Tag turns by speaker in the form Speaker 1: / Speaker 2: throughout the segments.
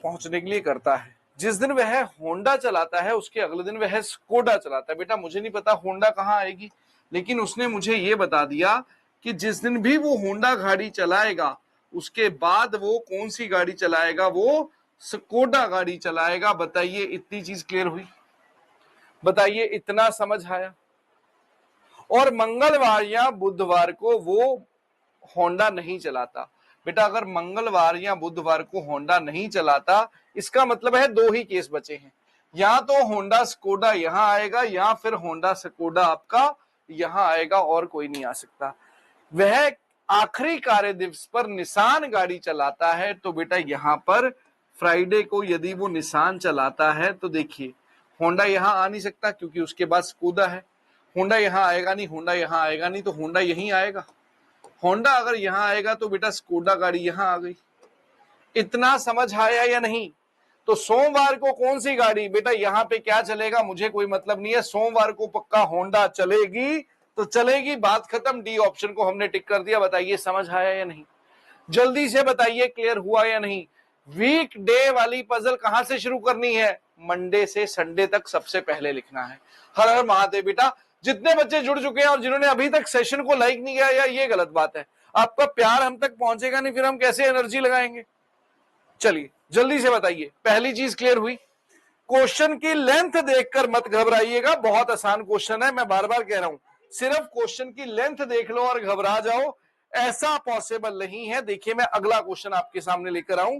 Speaker 1: पहुंचने के लिए करता है। जिस दिन वह होंडा चलाता है उसके अगले दिन वह स्कोडा चलाता है। बेटा मुझे नहीं पता होंडा कहाँ आएगी, लेकिन उसने मुझे ये बता दिया कि जिस दिन भी वो होंडा गाड़ी चलाएगा उसके बाद वो कौन सी गाड़ी चलाएगा, वो स्कोडा गाड़ी चलाएगा। बताइए इतनी चीज क्लियर हुई? बताइए इतना समझ आया? और मंगलवार या बुधवार को वो होंडा नहीं चलाता। बेटा अगर मंगलवार या बुधवार को होंडा नहीं चलाता, इसका मतलब है दो ही केस बचे हैं, या तो होंडा स्कोडा यहां आएगा या फिर होंडा स्कोडा आपका यहां आएगा, और कोई नहीं आ सकता। वह आखिरी कार्य दिवस पर निसान गाड़ी चलाता है, तो बेटा यहां पर फ्राइडे को यदि वो निसान चलाता है तो देखिए होंडा यहां आ नहीं सकता क्योंकि उसके बाद स्कोडा है। होंडा यहां आएगा नहीं, होंडा यहां आएगा नहीं, तो होंडा यहीं आएगा। होंडा अगर यहां आएगा तो बेटा स्कोडा गाड़ी यहां आ गई। इतना समझ आया या नहीं? तो सोमवार को कौन सी गाड़ी, बेटा यहां पे क्या चलेगा मुझे कोई मतलब नहीं है, सोमवार को पक्का होंडा चलेगी तो चलेगी, बात खत्म। डी ऑप्शन को हमने टिक कर दिया। बताइए समझ आया या नहीं? जल्दी से बताइए क्लियर हुआ या नहीं? वीक डे वाली पजल कहां से शुरू करनी है? मंडे से संडे तक सबसे पहले लिखना है। हर हर महादेव। बेटा जितने बच्चे जुड़ चुके हैं और जिन्होंने अभी तक सेशन को लाइक नहीं किया, या ये गलत बात है, आपका प्यार हम तक पहुंचेगा नहीं, फिर हम कैसे एनर्जी लगाएंगे? चलिए जल्दी से बताइए। पहली चीज क्लियर हुई? क्वेश्चन की लेंथ देखकर मत घबराइएगा, बहुत आसान क्वेश्चन है, मैं बार बार कह रहा हूं। सिर्फ क्वेश्चन की लेंथ देख लो और घबरा जाओ, ऐसा पॉसिबल नहीं है। देखिए मैं अगला क्वेश्चन आपके सामने लेकर आऊं,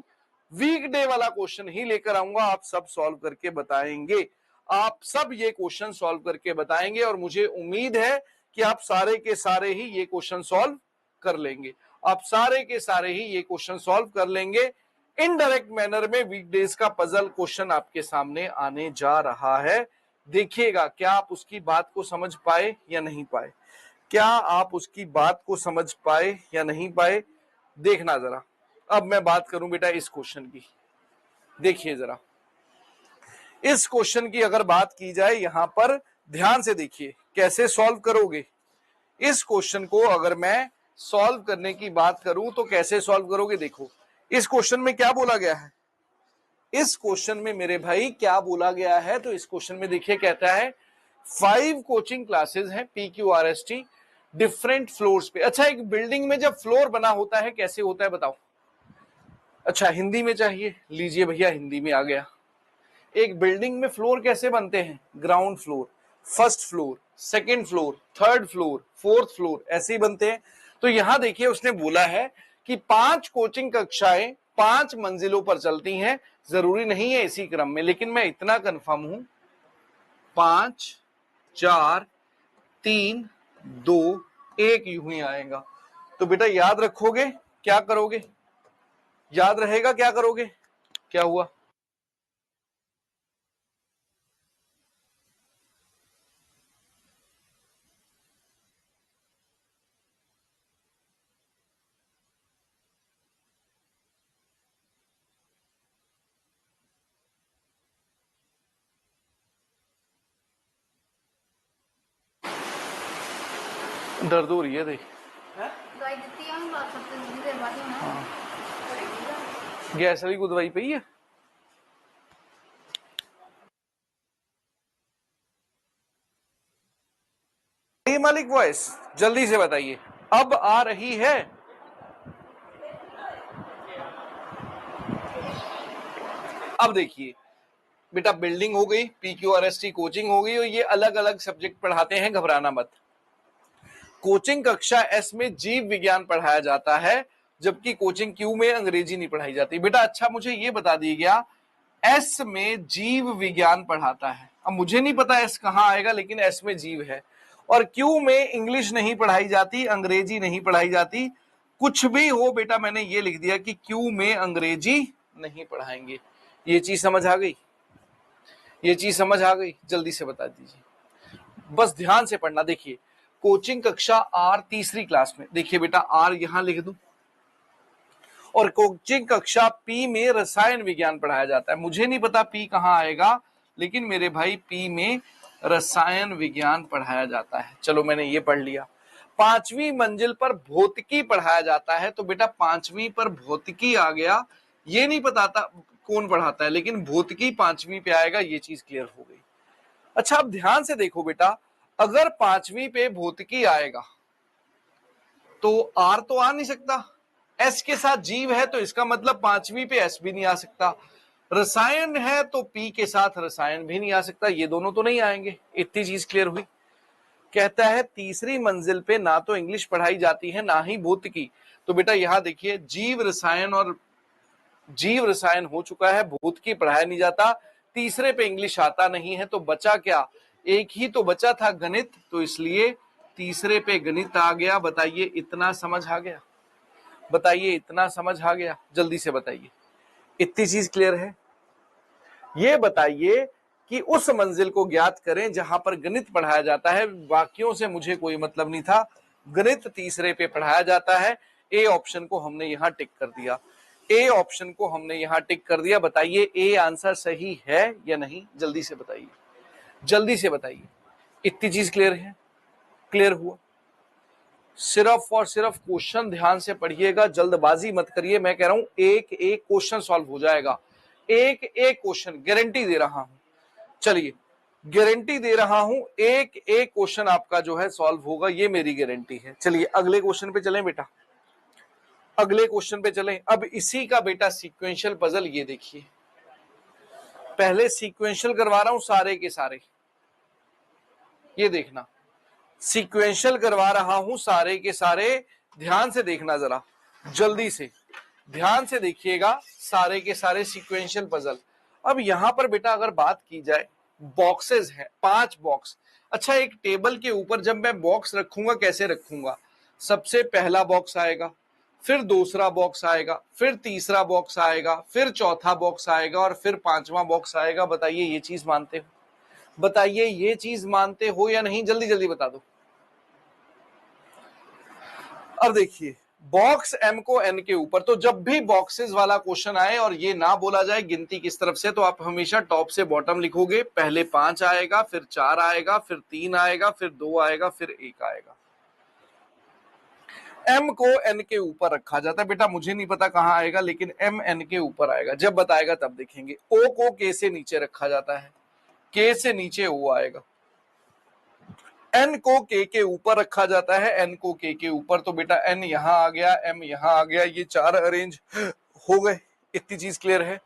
Speaker 1: वीकडे वाला क्वेश्चन ही लेकर आऊंगा, आप सब सॉल्व करके बताएंगे। आप सब ये क्वेश्चन सॉल्व करके बताएंगे और मुझे उम्मीद है कि आप सारे के सारे ही ये क्वेश्चन सॉल्व कर लेंगे। आप सारे के सारे ही ये क्वेश्चन सॉल्व कर लेंगे। इनडायरेक्ट मैनर में वीकडेज का पजल क्वेश्चन आपके सामने आने जा रहा है। देखिएगा क्या आप उसकी बात को समझ पाए या नहीं पाए, क्या आप उसकी बात को समझ पाए या नहीं पाए, देखना जरा। अब मैं बात करूं बेटा इस क्वेश्चन की। देखिए जरा इस क्वेश्चन की अगर बात की जाए, यहां पर ध्यान से देखिए कैसे सॉल्व करोगे इस क्वेश्चन को। अगर मैं सॉल्व करने की बात करूं तो कैसे सॉल्व करोगे? देखो इस क्वेश्चन में क्या बोला गया है, इस क्वेश्चन में मेरे भाई क्या बोला गया है, तो इस क्वेश्चन में देखिए कहता है 5 कोचिंग क्लासेस हैं PQRST डिफरेंट फ्लोर्स पे। अच्छा एक बिल्डिंग में जब फ्लोर बना होता है कैसे होता है बताओ? अच्छा हिंदी में चाहिए, लीजिए भैया हिंदी में आ गया। एक बिल्डिंग में फ्लोर कैसे बनते हैं? Ground floor, first floor, second floor, third floor, fourth floor, ऐसे ही बनते हैं। तो यहां देखिए उसने बोला है कि 5 कोचिंग कक्षाएं 5 मंजिलों पर चलती हैं। जरूरी नहीं है इसी क्रम में, लेकिन मैं इतना कंफर्म हूं 5 4 3 2 1 यूं ही आएगा। तो बेटा याद रखोगे, क्या करोगे? याद रहेगा, क्या करोगे? क्या हुआ? दर्द हो रही है देख, गैस वाली को दवाई पई है? मालिक वॉइस जल्दी से बताइए, अब आ रही है? अब देखिए बेटा बिल्डिंग हो गई, PQRST कोचिंग हो गई, और ये अलग अलग सब्जेक्ट पढ़ाते हैं, घबराना मत। कोचिंग कक्षा S में जीव विज्ञान पढ़ाया जाता है, जबकि कोचिंग Q में अंग्रेजी नहीं पढ़ाई जाती। बेटा अच्छा मुझे ये बता दिया गया S में जीव विज्ञान पढ़ाता है, अब मुझे नहीं पता S कहां आएगा, लेकिन S में जीव है। और Q में इंग्लिश नहीं पढ़ाई जाती, अंग्रेजी नहीं पढ़ाई जाती। कुछ भी हो बेटा मैंने ये लिख दिया कि Q में अंग्रेजी नहीं पढ़ाएंगे। ये चीज समझ आ गई? ये चीज समझ आ गई? जल्दी से बता दीजिए, बस ध्यान से पढ़ना। देखिए कोचिंग कक्षा R तीसरी क्लास में, देखिए बेटा R यहां लिख दूं, और कोचिंग कक्षा P में रसायन विज्ञान पढ़ाया जाता है। मुझे नहीं पता P कहां आएगा, लेकिन मेरे भाई P में रसायन विज्ञान पढ़ाया जाता है। चलो मैंने ये पढ़ लिया। 5वीं मंजिल पर भौतिकी पढ़ाया जाता है, तो बेटा 5वीं पर भौतिकी आ गया। ये नहीं कौन पढ़ाता है, लेकिन भौतिकी 5वीं पे आएगा, ये चीज क्लियर हो गई। अच्छा अब ध्यान से देखो बेटा, अगर 5वीं पे भौतिकी आएगा तो आर तो आ नहीं सकता, एस के साथ जीव है तो इसका मतलब 5वीं पे एस भी नहीं आ सकता, रसायन है तो पी के साथ रसायन भी नहीं आ सकता, ये दोनों तो नहीं आएंगे। इतनी चीज क्लियर हुई। कहता है तीसरी मंजिल पे ना तो इंग्लिश पढ़ाई जाती है ना ही भौतिकी, तो बेटा यहां देखिए जीव रसायन हो चुका है, भौतिकी पढ़ाया नहीं जाता, तीसरे पे इंग्लिश आता नहीं है, तो बचा क्या, एक ही तो बचा था गणित, तो इसलिए तीसरे पे गणित आ गया। बताइए इतना समझ आ गया, बताइए इतना समझ आ गया, जल्दी से बताइए, इतनी चीज क्लियर है। ये बताइए कि उस मंजिल को ज्ञात करें जहां पर गणित पढ़ाया जाता है, वाक्यों से मुझे कोई मतलब नहीं था, गणित तीसरे पे पढ़ाया जाता है। ए ऑप्शन को हमने यहां टिक कर दिया, ए ऑप्शन को हमने यहां टिक कर दिया। बताइए ए आंसर सही है या नहीं, जल्दी से बताइए, जल्दी से बताइए, इतनी चीज क्लियर है, क्लियर हुआ। सिर्फ और सिर्फ क्वेश्चन ध्यान से पढ़िएगा, जल्दबाजी मत करिए, मैं कह रहा हूं एक एक क्वेश्चन सॉल्व हो जाएगा, एक एक क्वेश्चन गारंटी दे रहा हूं। चलिए गारंटी दे रहा हूं, एक एक क्वेश्चन आपका जो है सॉल्व होगा, ये मेरी गारंटी है। चलिए अगले क्वेश्चन पे चलें बेटा, अगले क्वेश्चन पे चलें। अब इसी का बेटा सीक्वेंशियल पजल, ये देखिए, पहले सीक्वेंशियल करवा रहा हूं सारे के सारे, ये देखना, सीक्वेंशियल करवा रहा हूं सारे के सारे, ध्यान से देखना जरा, जल्दी से ध्यान से देखिएगा, सारे के सारे सीक्वेंशियल पजल। अब यहां पर बेटा अगर बात की जाए, बॉक्सेस हैं 5 बॉक्स। अच्छा एक टेबल के ऊपर जब मैं बॉक्स रखूंगा कैसे रखूंगा, सबसे पहला बॉक्स आएगा, फिर दूसरा बॉक्स आएगा, फिर तीसरा बॉक्स आएगा, फिर चौथा बॉक्स आएगा और फिर 5वां बॉक्स आएगा। बताइए ये चीज मानते हो, बताइए ये चीज मानते हो या नहीं, जल्दी जल्दी बता दो। अब देखिए बॉक्स एम को एन के ऊपर, तो जब भी बॉक्सेस वाला क्वेश्चन आए और ये ना बोला जाए गिनती किस तरफ से, तो आप हमेशा टॉप से बॉटम लिखोगे, पहले 5 आएगा, फिर 4 आएगा, फिर 3 आएगा, फिर 2 आएगा, फिर 1 आएगा। एम को एन के ऊपर रखा जाता है बेटा, मुझे नहीं पता कहां आएगा, लेकिन एम एन के ऊपर आएगा, जब बताएगा तब देखेंगे। ओ को के से नीचे रखा जाता है, के से नीचे ओ आएगा। एन को के ऊपर रखा जाता है, एन को के ऊपर, तो बेटा एन यहां आ गया, एम यहां आ गया, ये 4 अरेंज हो गए। इतनी चीज क्लियर है।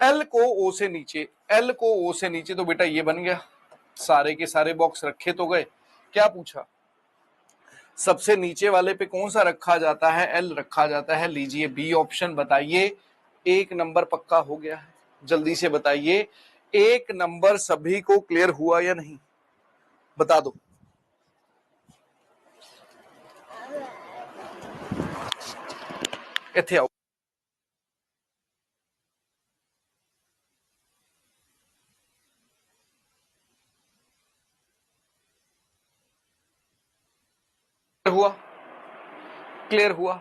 Speaker 1: एल को ओ से नीचे, एल को ओ से नीचे, तो बेटा ये बन गया, सारे के सारे बॉक्स रखे तो गए। क्या पूछा, सबसे नीचे वाले पे कौन सा रखा जाता है, एल रखा जाता है, लीजिए बी ऑप्शन। बताइए 1 नंबर पक्का हो गया है, जल्दी से बताइए 1 नंबर सभी को क्लियर हुआ या नहीं, बता दो। इथे आओ, हुआ, क्लियर हुआ।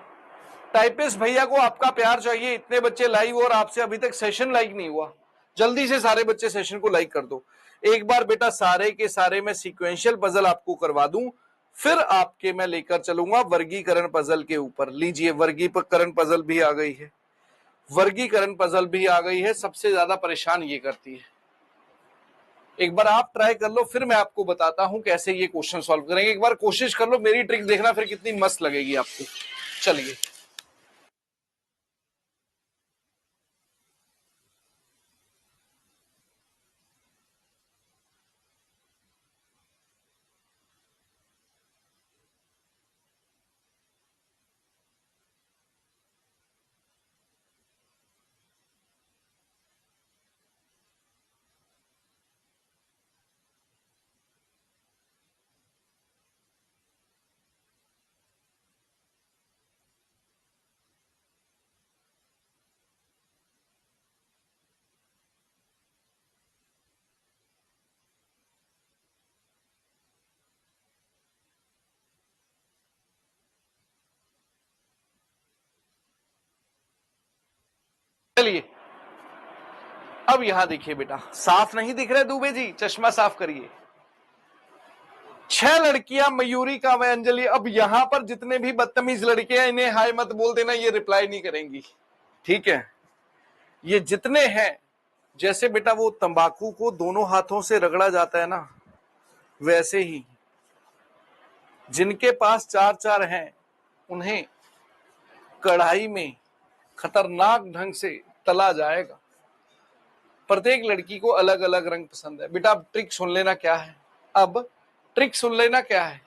Speaker 1: टाइपिस्ट भैया को आपका प्यार चाहिए, इतने बच्चे लाइव और आपसे अभी तक सेशन लाइक नहीं हुआ, जल्दी से सारे बच्चे सेशन को लाइक कर दो। एक बार बेटा सारे के सारे मैं सीक्वेंशियल पजल आपको करवा दूं, फिर आपके मैं लेकर चलूंगा वर्गीकरण पजल के ऊपर। लीजिए वर्गीकरण पजल भी आ गई है, वर्गीकरण पजल भी आ गई है, सबसे ज्यादा परेशान ये करती है। एक बार आप ट्राई कर लो, फिर मैं आपको बताता हूं कैसे ये क्वेश्चन सॉल्व करेंगे। एक बार कोशिश कर लो, मेरी ट्रिक देखना फिर कितनी मस्त लगेगी आपको। चलिए चलिए, अब यहां देखिए बेटा, साफ नहीं दिख रहे दुबे जी, चश्मा साफ करिए। 6 लड़कियां मयूरी का व अंजलि। अब यहां पर जितने भी बदतमीज लड़कियां, इन्हें हाय मत बोल देना, ये रिप्लाई नहीं करेंगी, ठीक है। ये जितने हैं, जैसे बेटा वो तंबाकू को दोनों हाथों से रगड़ा जाता है ना, वैसे ही जिनके पास चार चार हैं उन्हें कढ़ाई में खतरनाक ढंग से तला जाएगा। प्रत्येक लड़की को अलग अलग रंग पसंद है। बेटा अब ट्रिक सुन लेना क्या है, अब ट्रिक सुन लेना क्या है।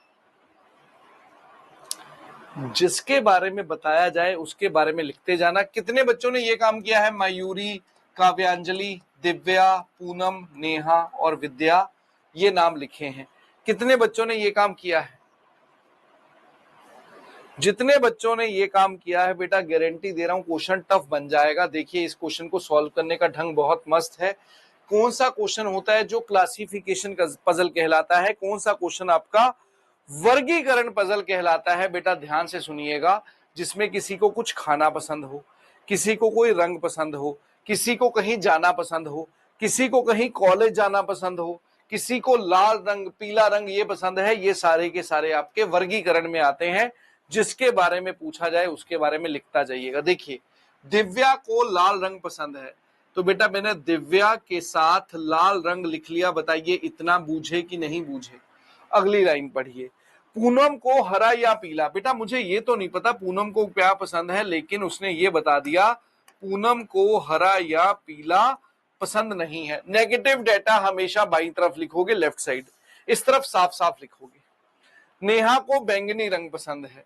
Speaker 1: जिसके बारे में बताया जाए उसके बारे में लिखते जाना। कितने बच्चों ने ये काम किया है? मयूरी, काव्यांजलि, दिव्या, पूनम, नेहा और विद्या, ये नाम लिखे हैं। कितने बच्चों ने ये काम किया है? जितने बच्चों ने ये काम किया है बेटा, गारंटी दे रहा हूं क्वेश्चन टफ बन जाएगा। देखिए इस क्वेश्चन को सॉल्व करने का ढंग बहुत मस्त है। कौन सा क्वेश्चन होता है जो क्लासिफिकेशन का पजल कहलाता है, कौन सा क्वेश्चन आपका वर्गीकरण पजल कहलाता है? बेटा ध्यान से सुनिएगा। जिसमें किसी को कुछ खाना पसंद हो, किसी को कोई रंग पसंद हो, किसी को कहीं जाना पसंद हो, किसी को कहीं कॉलेज जाना पसंद हो, किसी को लाल रंग, पीला रंग ये पसंद है, ये सारे के सारे आपके वर्गीकरण में आते हैं। जिसके बारे में पूछा जाए उसके बारे में लिखता जाइएगा। देखिए दिव्या को लाल रंग पसंद है, तो बेटा मैंने दिव्या के साथ लाल रंग लिख लिया। बताइए इतना बूझे कि नहीं बूझे? अगली लाइन पढ़िए। पूनम को हरा या पीला। बेटा मुझे ये तो नहीं पता पूनम को क्या पसंद है, लेकिन उसने ये बता दिया पूनम को हरा या पीला पसंद नहीं है। नेगेटिव डेटा हमेशा बाईं तरफ लिखोगे, लेफ्ट साइड, इस तरफ साफ साफ लिखोगे। नेहा को बैंगनी रंग पसंद है,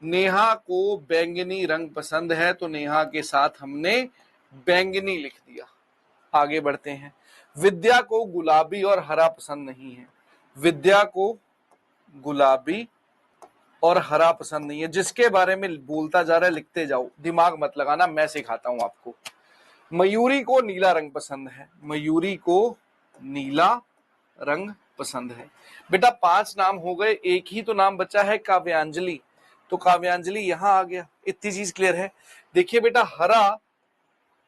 Speaker 1: नेहा को बैंगनी रंग पसंद है, तो नेहा के साथ हमने बैंगनी लिख दिया। आगे बढ़ते हैं। विद्या को गुलाबी और हरा पसंद नहीं है, विद्या को गुलाबी और हरा पसंद नहीं है। जिसके बारे में बोलता जा रहा है लिखते जाओ, दिमाग मत लगाना, मैं सिखाता हूं आपको। मयूरी को नीला रंग पसंद है, मयूरी को नीला रंग पसंद है। बेटा 5 नाम हो गए, एक ही तो नाम बचा है काव्यांजलि, तो काव्यांजलि यहां आ गया। इतनी चीज क्लियर है। देखिए बेटा हरा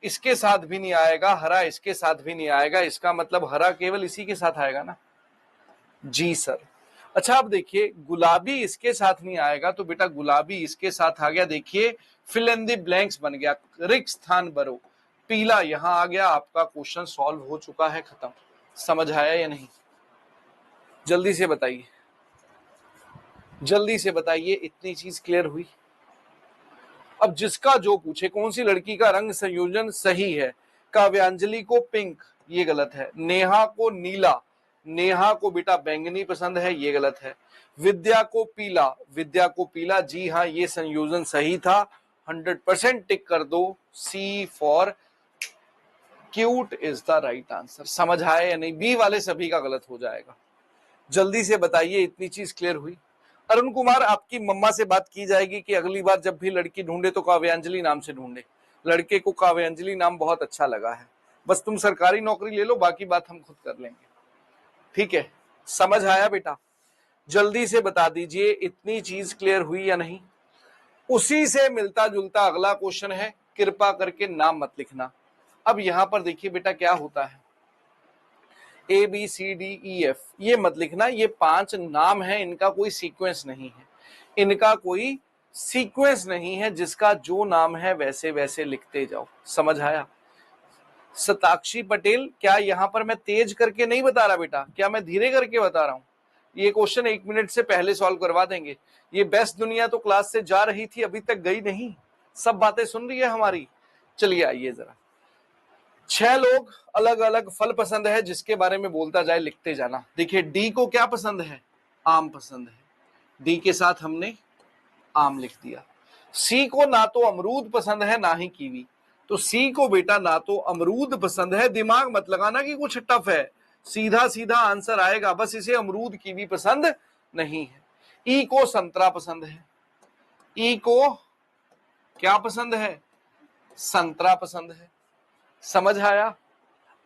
Speaker 1: इसके साथ भी नहीं आएगा, हरा इसके साथ भी नहीं आएगा, इसका मतलब हरा केवल इसी के साथ आएगा ना। जी सर। अच्छा अब देखिए गुलाबी इसके साथ नहीं आएगा, तो बेटा गुलाबी इसके साथ आ गया। देखिए फिल इन द ब्लैंक्स बन गया, रिक्त स्थान भरो। पीला यहां आ गया, आपका क्वेश्चन सॉल्व हो चुका है, खत्म। समझ आया या नहीं? जल्दी से बताइए, जल्दी से बताइए, इतनी चीज क्लियर हुई। अब जिसका जो पूछे कौन सी लड़की का रंग संयोजन सही है। काव्यांजलि को पिंक, ये गलत है। नेहा को नीला, नेहा को बेटा बैंगनी पसंद है, ये गलत है। विद्या को पीला, विद्या को पीला, जी हाँ ये संयोजन सही था, 100% टिक कर दो। C for cute is the right answer. समझ आया या नहीं? बी वाले सभी का गलत हो जाएगा। जल्दी से बताइए, इतनी चीज क्लियर हुई। अरुण कुमार आपकी मम्मा से बात की जाएगी कि अगली बार जब भी लड़की ढूंढे तो काव्यांजलि नाम से ढूंढे। लड़के को काव्यांजलि नाम बहुत अच्छा लगा है, बस तुम सरकारी नौकरी ले लो, बाकी बात हम खुद कर लेंगे। ठीक है, समझ आया बेटा? जल्दी से बता दीजिए इतनी चीज क्लियर हुई या नहीं। उसी से मिलता जुलता अगला क्वेश्चन है, कृपा करके नाम मत लिखना। अब यहां पर देखिए बेटा क्या होता है, A B C D E F, ये मत लिखना, ये 5 नाम है, इनका कोई सीक्वेंस नहीं है, इनका कोई सीक्वेंस नहीं है, जिसका जो नाम है वैसे वैसे लिखते जाओ। समझ आया? सताक्षी पटेल, क्या यहां पर मैं तेज करके नहीं बता रहा बेटा, क्या मैं धीरे करके बता रहा हूं? ये क्वेश्चन 1 मिनट से पहले सॉल्व करवा देंगे। ये बेस्ट दुनिया तो क्लास से जा रही थी, अभी तक गई नहीं, सब बातें सुन रही है हमारी। चलिए आइए जरा। 6 लोग अलग अलग फल पसंद है, जिसके बारे में बोलता जाए लिखते जाना। देखिए डी को क्या पसंद है? आम पसंद है, डी के साथ हमने आम लिख दिया। सी को ना तो अमरूद पसंद है ना ही कीवी, तो सी को बेटा ना तो अमरूद पसंद है, दिमाग मत लगाना कि कुछ टफ है, सीधा सीधा आंसर आएगा, बस इसे अमरूद कीवी पसंद नहीं है। ई को संतरा पसंद है, ई को क्या पसंद है? संतरा पसंद है। समझ आया?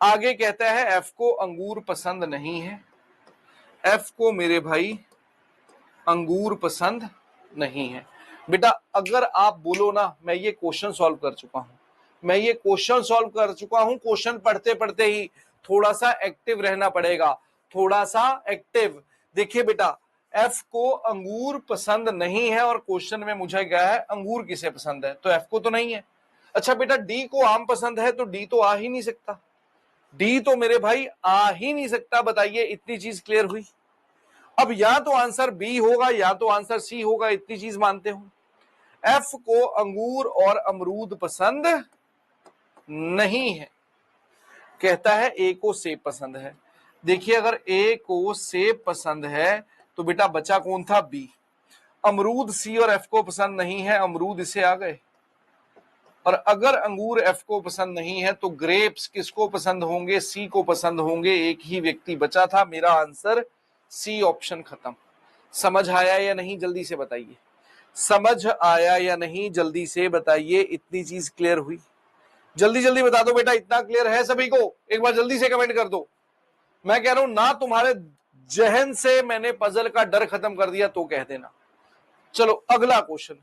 Speaker 1: आगे कहता है एफ को अंगूर पसंद नहीं है, एफ को मेरे भाई अंगूर पसंद नहीं है। बेटा अगर आप बोलो ना मैं ये क्वेश्चन सॉल्व कर चुका हूं, मैं ये क्वेश्चन सॉल्व कर चुका हूं, क्वेश्चन पढ़ते पढ़ते ही थोड़ा सा एक्टिव रहना पड़ेगा, थोड़ा सा एक्टिव। देखिए बेटा एफ को अंगूर पसंद नहीं है, और क्वेश्चन में मुझे क्या है, अंगूर किसे पसंद है, तो एफ को तो नहीं है। अच्छा बेटा डी को आम पसंद है तो डी तो आ ही नहीं सकता, डी तो मेरे भाई आ ही नहीं सकता। बताइए इतनी चीज क्लियर हुई। अब या तो आंसर बी होगा या तो आंसर सी होगा, इतनी चीज मानते हो। एफ को अंगूर और अमरूद पसंद नहीं है, कहता है ए को सेब पसंद है। देखिए अगर ए को सेब पसंद है तो बेटा बचा कौन था, बी। अमरूद सी और एफ को पसंद नहीं है, अमरूद इसे आ गए। और अगर अंगूर एफ को पसंद नहीं है तो ग्रेप्स किसको पसंद होंगे, सी को पसंद होंगे। एक ही व्यक्ति बचा था, मेरा आंसर सी ऑप्शन खत्म। समझ आया या नहीं जल्दी से बताइए, समझ आया या नहीं जल्दी से बताइए, इतनी चीज क्लियर हुई। जल्दी जल्दी बता दो बेटा, इतना क्लियर है सभी को, एक बार जल्दी से कमेंट कर दो। मैं कह रहा हूं ना तुम्हारे जहन से मैंने पजल का डर खत्म कर दिया तो कह देना। चलो अगला क्वेश्चन,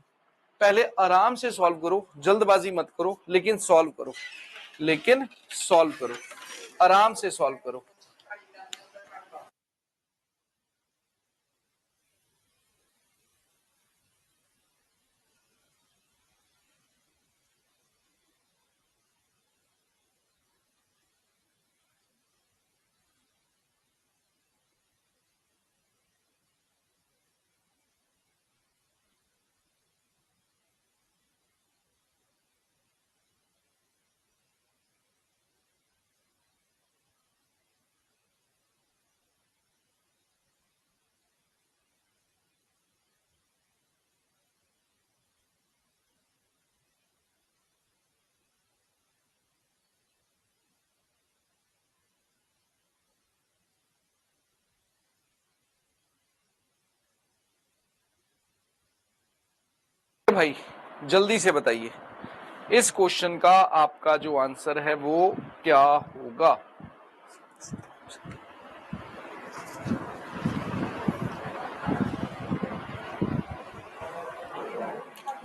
Speaker 1: पहले आराम से सॉल्व करो, जल्दबाजी मत करो, लेकिन सॉल्व करो, लेकिन सॉल्व करो, आराम से सॉल्व करो। भाई जल्दी से बताइए इस क्वेश्चन का आपका जो आंसर है वो क्या होगा।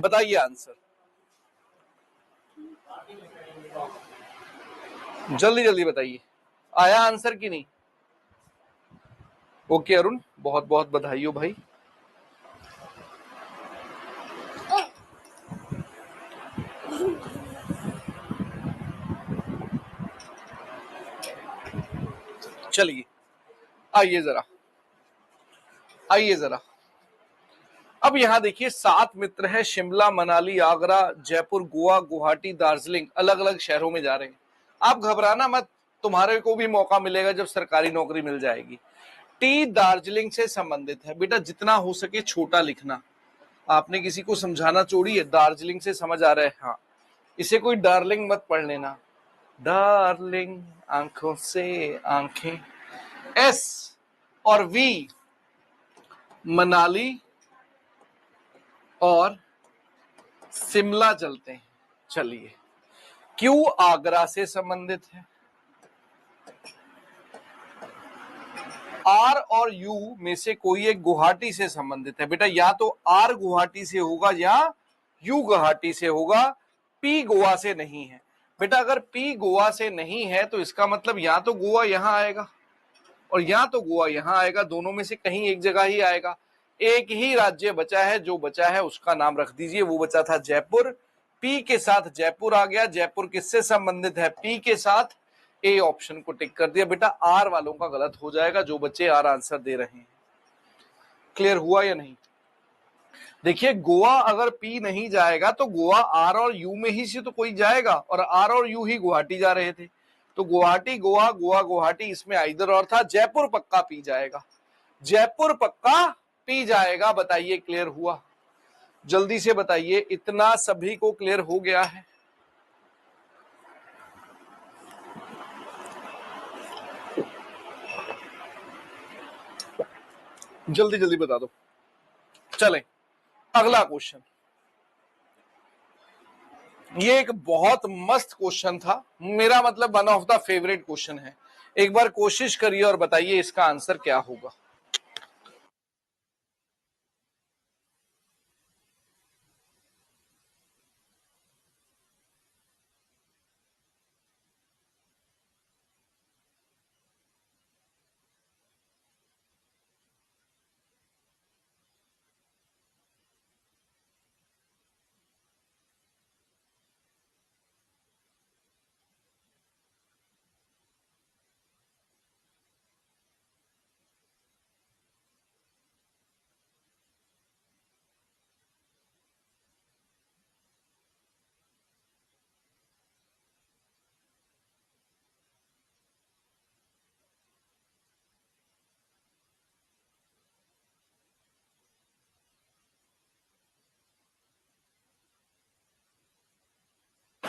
Speaker 1: बताइए आंसर, जल्दी जल्दी बताइए, आया आंसर कि नहीं। ओके अरुण, बहुत बहुत बधाई हो भाई। चलिए आइए जरा, आइए जरा। अब यहां देखिए 7 मित्र हैं, शिमला मनाली आगरा जयपुर गोवा गुवाहाटी दार्जिलिंग, अलग अलग शहरों में जा रहे हैं। आप घबराना मत, तुम्हारे को भी मौका मिलेगा जब सरकारी नौकरी मिल जाएगी। टी दार्जिलिंग से संबंधित है, बेटा जितना हो सके छोटा लिखना। आपने किसी को समझाना छोड़ी है, दार्जिलिंग से समझ आ रहा है, हाँ। इसे कोई डार्लिंग मत पढ़ लेना, डार्लिंग आंखों से आंखें। एस और वी मनाली और शिमला चलते हैं। चलिए क्यू आगरा से संबंधित है, आर और यू में से कोई एक गुवाहाटी से संबंधित है। बेटा या तो आर गुवाहाटी से होगा या यू गुवाहाटी से होगा, पी गोवा से नहीं है। बेटा अगर पी गोवा से नहीं है तो इसका मतलब या तो गोवा यहां आएगा और या तो गोवा यहां आएगा, दोनों में से कहीं एक जगह ही आएगा। एक ही राज्य बचा है, जो बचा है उसका नाम रख दीजिए, वो बचा था जयपुर। पी के साथ जयपुर आ गया, जयपुर किससे संबंधित है, पी के साथ। ए ऑप्शन को टिक कर दिया। बेटा आर वालों का गलत हो जाएगा, जो बच्चे आर आंसर दे रहे हैं। क्लियर हुआ या नहीं। देखिए गोवा अगर पी नहीं जाएगा तो गोवा आर और यू में ही से तो कोई जाएगा, और आर और यू ही गुवाहाटी जा रहे थे, तो गुवाहाटी गोवा गोवा गुवाहाटी, इसमें आइदर और था। जयपुर पक्का पी जाएगा, जयपुर पक्का पी जाएगा। बताइए क्लियर हुआ, जल्दी से बताइए, इतना सभी को क्लियर हो गया है। जल्दी जल्दी बता दो। चलें अगला क्वेश्चन, ये एक बहुत मस्त क्वेश्चन था, मेरा मतलब one of the favourite question है। एक बार कोशिश करिए और बताइए इसका आंसर क्या होगा।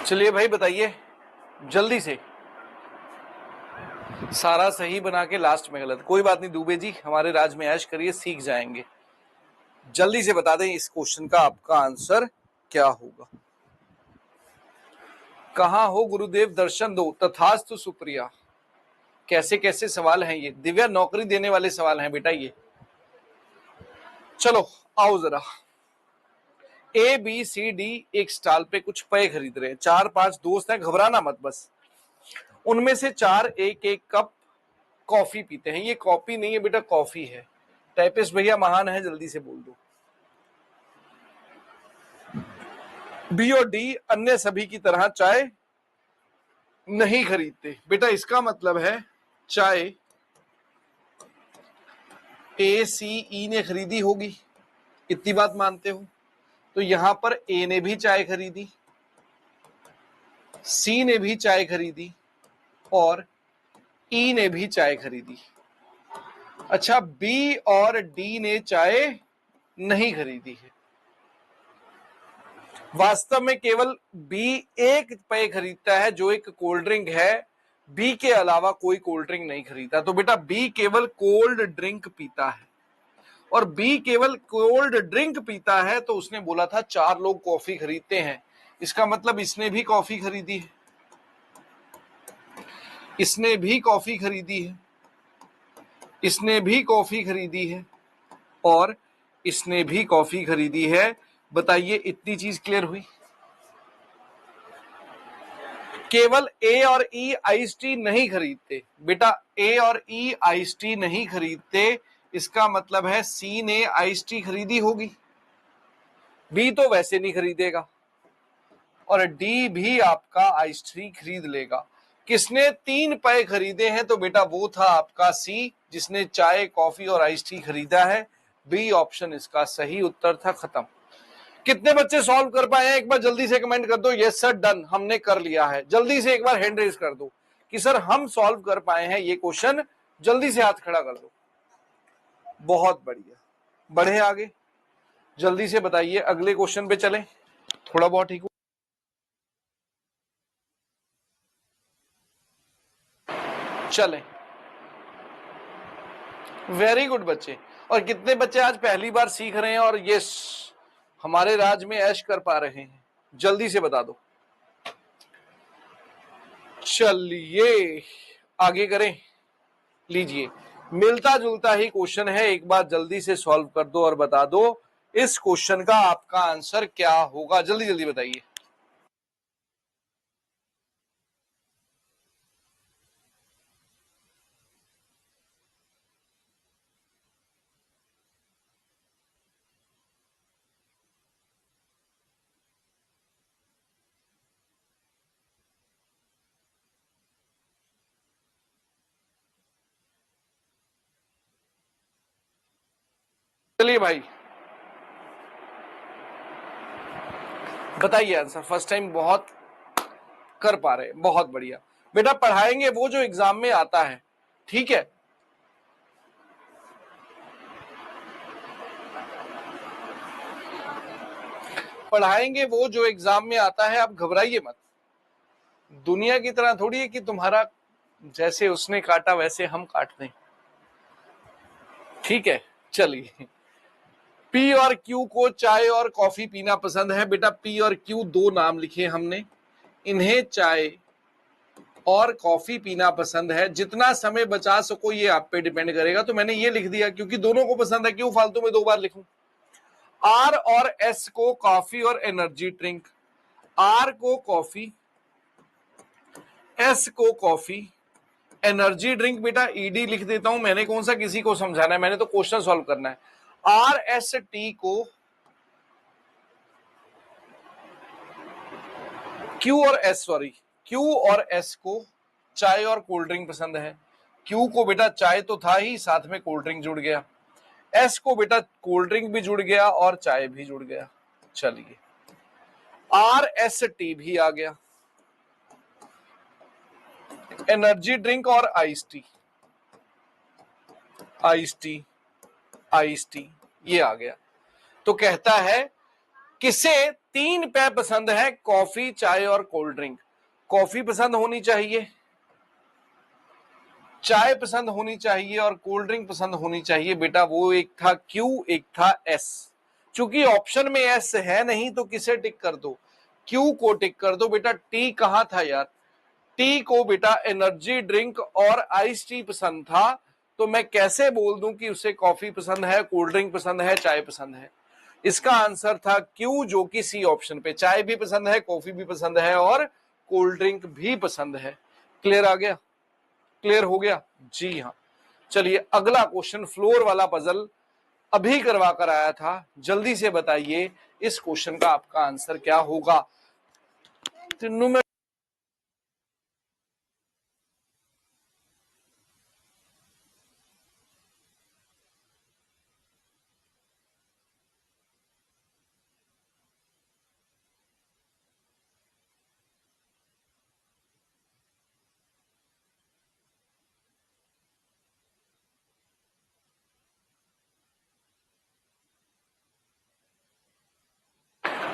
Speaker 1: चलिए भाई बताइए जल्दी से। सारा सही बना के लास्ट में गलत, कोई बात नहीं दुबे जी, हमारे राज में ऐश करिए, सीख जाएंगे। जल्दी से बता दें इस क्वेश्चन का आपका आंसर क्या होगा। कहां हो गुरुदेव दर्शन दो, तथास्तु सुप्रिया। कैसे कैसे सवाल हैं ये, दिव्या नौकरी देने वाले सवाल हैं बेटा ये। चलो आओ जरा। ए बी सी डी एक स्टॉल पे कुछ पेय खरीद रहे हैं, 4-5 दोस्त हैं, घबराना मत बस। उनमें से 4 एक एक कप कॉफी पीते हैं। ये कॉफी नहीं है बेटा, कॉफी है। टाइपिस्ट भैया महान है, जल्दी से बोल दो। बी और डी अन्य सभी की तरह चाय नहीं खरीदते। बेटा इसका मतलब है चाय ए सी ई ने खरीदी होगी, इतनी बात मानते हो। तो यहां पर ए ने भी चाय खरीदी, सी ने भी चाय खरीदी और ई ने भी चाय खरीदी। अच्छा बी और डी ने चाय नहीं खरीदी है। वास्तव में केवल बी एक पेय खरीदता है जो एक कोल्ड ड्रिंक है, बी के अलावा कोई कोल्ड ड्रिंक नहीं खरीदता। तो बेटा बी केवल कोल्ड ड्रिंक पीता है, और बी केवल कोल्ड ड्रिंक पीता है, तो उसने बोला था 4 लोग कॉफी खरीदते हैं। इसका मतलब इसने भी कॉफी खरीदी है, इसने भी कॉफी खरीदी है, इसने भी कॉफी खरीदी है और इसने भी कॉफी खरीदी है। बताइए इतनी चीज क्लियर हुई। केवल ए और ई आइस टी नहीं खरीदते। बेटा ए और ई आइस टी नहीं खरीदते, इसका मतलब है सी ने आइस टी खरीदी होगी, बी तो वैसे नहीं खरीदेगा, और डी भी आपका आइस टी खरीद लेगा। किसने 3 पेय खरीदे हैं? तो बेटा वो था आपका सी, जिसने चाय कॉफी और आइस टी खरीदा है। बी ऑप्शन इसका सही उत्तर था। खत्म। कितने बच्चे सॉल्व कर पाए हैं? एक बार जल्दी से कमेंट कर दो, यस सर डन, हमने कर लिया है। जल्दी से एक बार हैंड रेज कर दो कि सर हम सॉल्व कर पाए हैं ये क्वेश्चन, जल्दी से हाथ खड़ा कर दो। बहुत बढ़िया, बढ़े आगे। जल्दी से बताइए, अगले क्वेश्चन पे चलें। थोड़ा बहुत ठीक हो, चलें। वेरी गुड बच्चे। और कितने बच्चे आज पहली बार सीख रहे हैं और ये हमारे राज में ऐश कर पा रहे हैं? जल्दी से बता दो। चलिए आगे करें। लीजिए, मिलता जुलता ही क्वेश्चन है, एक बार जल्दी से सॉल्व कर दो और बता दो इस क्वेश्चन का आपका आंसर क्या होगा। जल्दी जल्दी बताइए। चलिए भाई बताइए आंसर। फर्स्ट टाइम बहुत कर पा रहे, बहुत बढ़िया। बेटा पढ़ाएंगे वो जो एग्जाम में आता है, ठीक है? पढ़ाएंगे वो जो एग्जाम में आता है, आप घबराइए मत। दुनिया की तरह थोड़ी है कि तुम्हारा जैसे उसने काटा वैसे हम काट दें, ठीक है? चलिए, पी और क्यू को चाय और कॉफी पीना पसंद है। बेटा पी और क्यू 2 नाम लिखे हमने, इन्हें चाय और कॉफी पीना पसंद है। जितना समय बचा सको ये आप पे डिपेंड करेगा, तो मैंने ये लिख दिया क्योंकि दोनों को पसंद है, क्यों फालतू में 2 बार लिखूं। आर और एस को कॉफी और एनर्जी ड्रिंक, आर को कॉफी, एस को कॉफी, एनर्जी ड्रिंक बेटा ईडी लिख देता हूं। मैंने कौन सा किसी को समझाना है, मैंने तो क्वेश्चन सॉल्व करना है। आर एस टी को, क्यू और एस, सॉरी, क्यू और एस को चाय और कोल्ड ड्रिंक पसंद है। क्यू को बेटा चाय तो था ही, साथ में कोल्ड ड्रिंक जुड़ गया। एस को बेटा कोल्ड ड्रिंक भी जुड़ गया और चाय भी जुड़ गया। चलिए, आर एस टी भी आ गया, एनर्जी ड्रिंक और ice tea, ice tea, ice tea, ये आ गया। तो कहता है किसे 3 पेय पसंद है, कॉफी, चाय और कोल्ड ड्रिंक। कॉफी पसंद होनी चाहिए, चाय पसंद होनी चाहिए और कोल्ड ड्रिंक पसंद होनी चाहिए। बेटा वो एक था क्यू, एक था एस। चूंकि ऑप्शन में एस है नहीं तो किसे टिक कर दो, क्यू को टिक कर दो। बेटा टी कहां था यार, टी को बेटा एनर्जी ड्रिंक और आइस टी पसंद था, तो मैं कैसे बोल दूं कि उसे कॉफी पसंद है, कोल्ड ड्रिंक पसंद है, चाय पसंद है। इसका आंसर था क्यू, जो कि सी ऑप्शन पे, चाय भी पसंद है, कॉफी भी पसंद है और कोल्ड ड्रिंक भी पसंद है। क्लियर आ गया, क्लियर हो गया जी हाँ। चलिए अगला क्वेश्चन, फ्लोर वाला पजल अभी करवा कर आया था, जल्दी से बताइए इस क्वेश्चन का आपका आंसर क्या होगा। तीनों में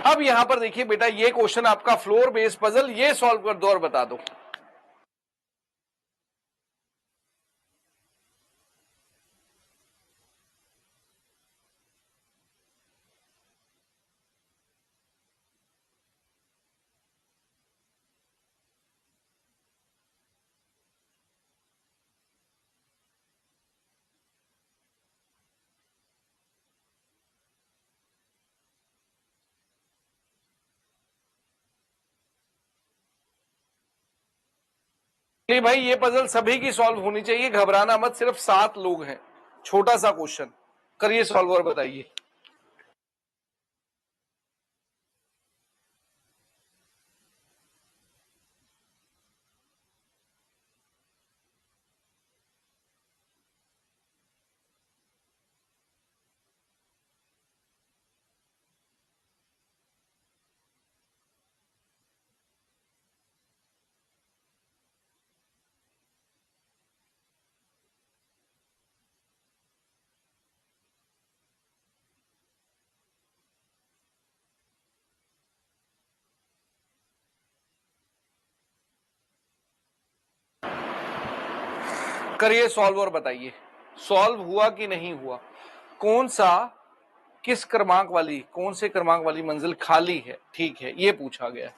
Speaker 1: अब यहां पर देखिए बेटा, ये क्वेश्चन आपका फ्लोर बेस्ड पजल, ये सॉल्व कर दो और बता दो। भाई ये पजल सभी की सॉल्व होनी चाहिए, घबराना मत, सिर्फ 7 लोग हैं, छोटा सा क्वेश्चन, करिए सॉल्व और बताइए। करिए सॉल्व और बताइए, सॉल्व हुआ कि नहीं हुआ, कौन सा, किस क्रमांक वाली, कौन से क्रमांक वाली मंजिल खाली है, ठीक है ये पूछा गया।